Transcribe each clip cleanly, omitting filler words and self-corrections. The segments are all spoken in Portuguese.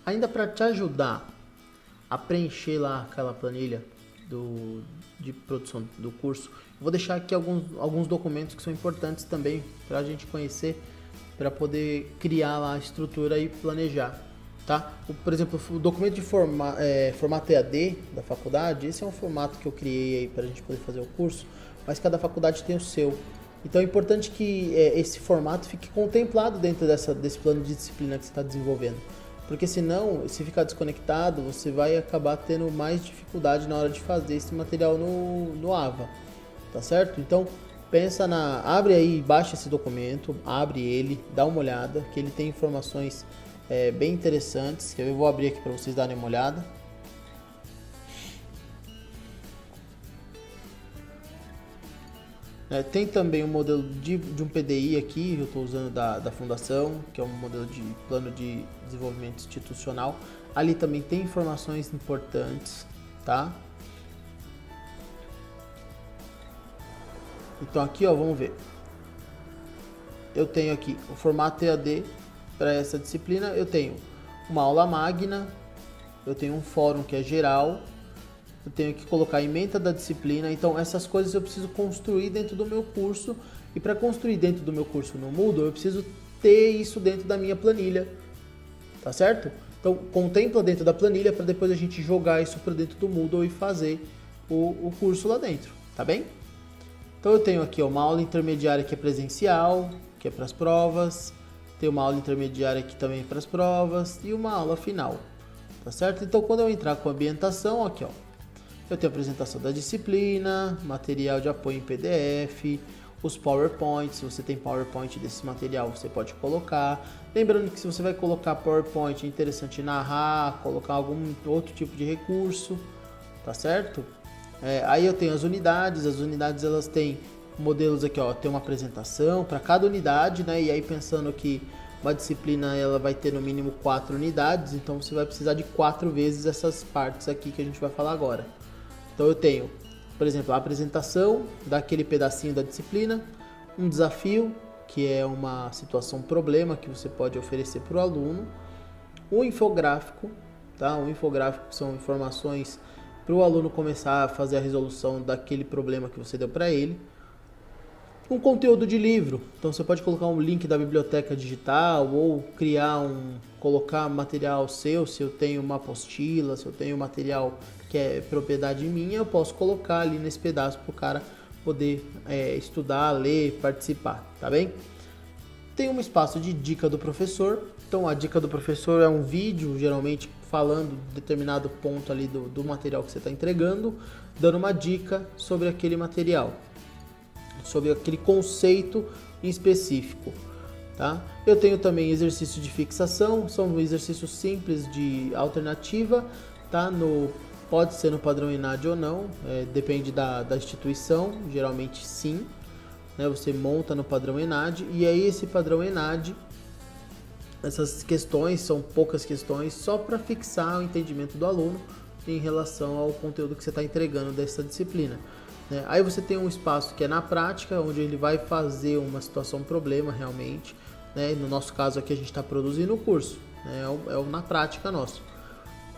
Ainda para te ajudar a preencher lá aquela planilha de produção do curso, eu vou deixar aqui alguns documentos que são importantes também para a gente conhecer, para poder criar lá a estrutura e planejar. Tá? Por exemplo, o documento de formato EAD da faculdade, esse é um formato que eu criei aí para a gente poder fazer o curso, mas cada faculdade tem o seu. Então é importante que esse formato fique contemplado dentro desse plano de disciplina que você está desenvolvendo. Porque senão, se ficar desconectado, você vai acabar tendo mais dificuldade na hora de fazer esse material no AVA. Tá certo? Então, abre aí, baixa esse documento, abre ele, dá uma olhada, que ele tem informações bem interessantes. Eu vou abrir aqui para vocês darem uma olhada. Tem também um modelo de um PDI aqui, eu estou usando da Fundação, que é um modelo de plano de desenvolvimento institucional. Ali também tem informações importantes, tá? Então aqui, ó, vamos ver. Eu tenho aqui o formato EAD para essa disciplina, eu tenho uma aula magna, eu tenho um fórum que é geral, eu tenho que colocar a ementa da disciplina. Então essas coisas eu preciso construir dentro do meu curso, e para construir dentro do meu curso no Moodle eu preciso ter isso dentro da minha planilha, tá certo? Então contempla dentro da planilha para depois a gente jogar isso para dentro do Moodle e fazer o curso lá dentro, tá bem? Então eu tenho aqui uma aula intermediária que é presencial, que é para as provas, tem uma aula intermediária aqui também para as provas e uma aula final, tá certo? Então quando eu entrar com a ambientação, aqui ó, eu tenho a apresentação da disciplina, material de apoio em PDF, os PowerPoints. Se você tem PowerPoint desse material, você pode colocar. Lembrando que se você vai colocar PowerPoint, é interessante narrar, colocar algum outro tipo de recurso, tá certo? Aí eu tenho as unidades elas têm modelos aqui, ó, tem uma apresentação para cada unidade, né? E aí pensando que uma disciplina ela vai ter no mínimo 4 unidades, então você vai precisar de 4 vezes essas partes aqui que a gente vai falar agora. Então eu tenho, por exemplo, a apresentação daquele pedacinho da disciplina, um desafio, que é uma situação problema que você pode oferecer para o aluno, um infográfico, tá? Um infográfico são informações para o aluno começar a fazer a resolução daquele problema que você deu para ele. Um conteúdo de livro, então você pode colocar um link da biblioteca digital ou colocar material seu. Se eu tenho uma apostila, se eu tenho material que é propriedade minha, eu posso colocar ali nesse pedaço para o cara poder estudar, ler, participar, tá bem? Tem um espaço de dica do professor, então a dica do professor é um vídeo, geralmente falando determinado ponto ali do material que você está entregando, dando uma dica sobre aquele material, sobre aquele conceito em específico, tá? Eu tenho também exercício de fixação, são exercícios simples de alternativa, tá? Pode ser no padrão ENAD ou não, depende da instituição, geralmente sim, né? Você monta no padrão ENAD, e aí esse padrão ENAD, essas questões são poucas questões, só para fixar o entendimento do aluno em relação ao conteúdo que você está entregando dessa disciplina. Aí você tem um espaço que é na prática, onde ele vai fazer uma situação problema realmente, né? No nosso caso aqui a gente está produzindo o curso, né? É o na prática nosso.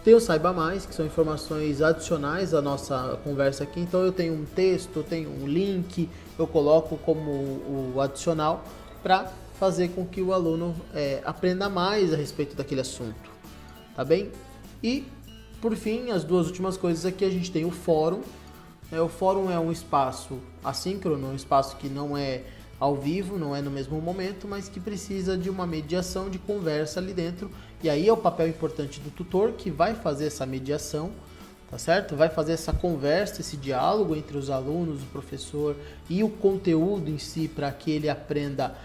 Tem o Saiba Mais, que são informações adicionais à nossa conversa aqui. Então eu tenho um texto, eu tenho um link, eu coloco como o adicional para fazer com que o aluno aprenda mais a respeito daquele assunto, tá bem? E por fim, as duas últimas coisas aqui, a gente tem o fórum. O fórum é um espaço assíncrono, um espaço que não é ao vivo, não é no mesmo momento, mas que precisa de uma mediação de conversa ali dentro. E aí é o papel importante do tutor, que vai fazer essa mediação, tá certo? Vai fazer essa conversa, esse diálogo entre os alunos, o professor e o conteúdo em si, para que ele aprenda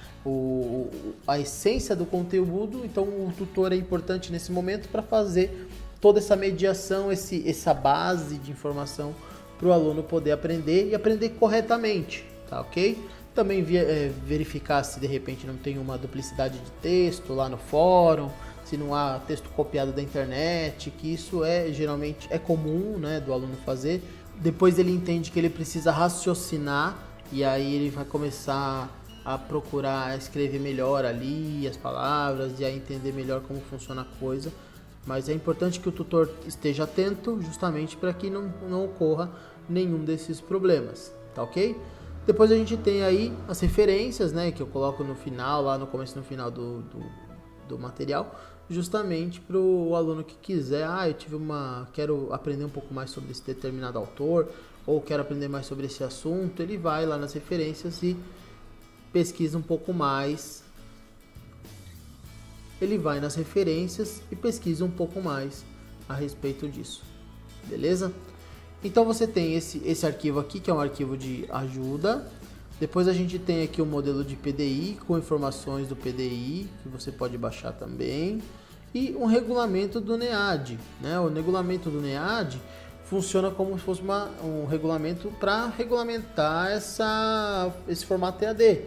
a essência do conteúdo. Então o tutor é importante nesse momento para fazer toda essa mediação, essa base de informação para o aluno poder aprender e aprender corretamente, tá ok? Também verificar se de repente não tem uma duplicidade de texto lá no fórum, se não há texto copiado da internet, que isso geralmente é comum, né, do aluno fazer. Depois ele entende que ele precisa raciocinar, e aí ele vai começar a procurar escrever melhor ali as palavras e a entender melhor como funciona a coisa. Mas é importante que o tutor esteja atento justamente para que não ocorra nenhum desses problemas, tá ok? Depois a gente tem aí as referências, né, que eu coloco no final, lá no começo e no final do material, justamente para o aluno que quiser, quero aprender um pouco mais sobre esse determinado autor, ou quero aprender mais sobre esse assunto, ele vai lá nas referências e pesquisa um pouco mais. Ele vai nas referências e pesquisa um pouco mais a respeito disso, beleza? Então você tem esse arquivo aqui, que é um arquivo de ajuda. Depois a gente tem aqui o modelo de PDI, com informações do PDI, que você pode baixar também. E um regulamento do NEAD, né? O regulamento do NEAD funciona como se fosse um regulamento para regulamentar esse formato EAD.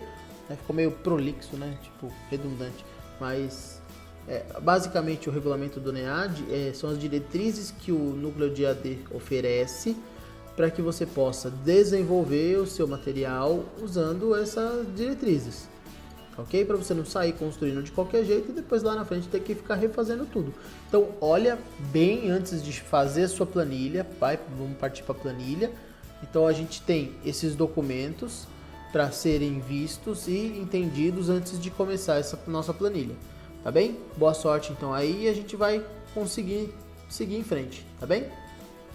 Ficou meio prolixo, né? Tipo, redundante. Mas, basicamente, o regulamento do NEAD são as diretrizes que o núcleo de EAD oferece para que você possa desenvolver o seu material usando essas diretrizes, ok? Para você não sair construindo de qualquer jeito e depois lá na frente ter que ficar refazendo tudo. Então, olha bem antes de fazer a sua planilha, vamos partir para a planilha. Então, a gente tem esses documentos para serem vistos e entendidos antes de começar essa nossa planilha, tá bem? Boa sorte então aí e a gente vai conseguir seguir em frente, tá bem?